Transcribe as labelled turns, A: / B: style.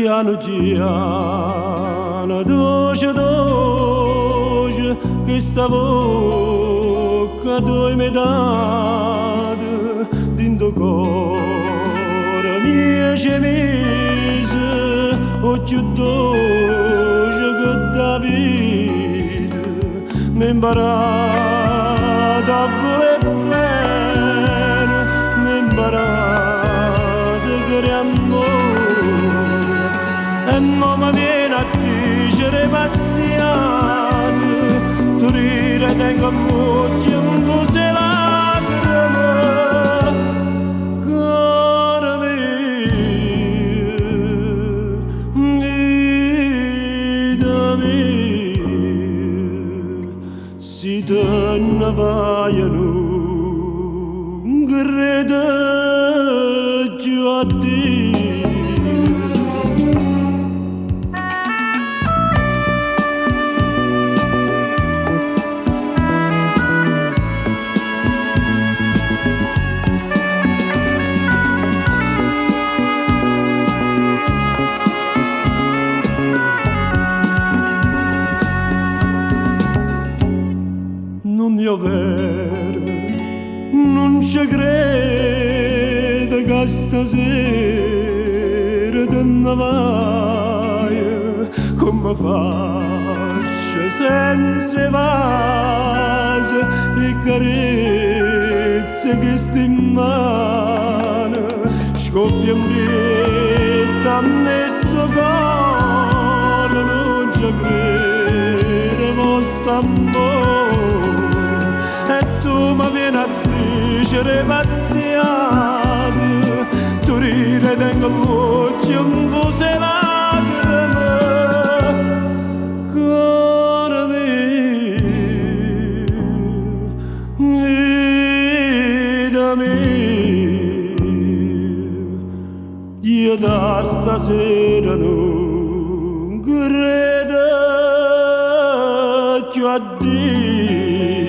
A: piano piano, dolce dolce, questa bocca dove mi date, dentro cuore mio c'è mise, occhio dolce che da vita, mi imparate a volere bene, mi imparate che amore, e non mi viene a dicere pazziate, tu rire tengo molto un po' se lacrime, cara mia, vita mia, si te ne vaiono, credo più a te. Non io vero, non ci credo che stasera te ne vai, come faccio senza vase e carezze che sti in mano, scoppia un dito a me sto cuore, non ci credo, mo st'amore. E tu mi vieni a dicere pazziate, tu rire tengo molto un po' se lacrime, cara mia, vita mia, io da stasera non credo più a Dio.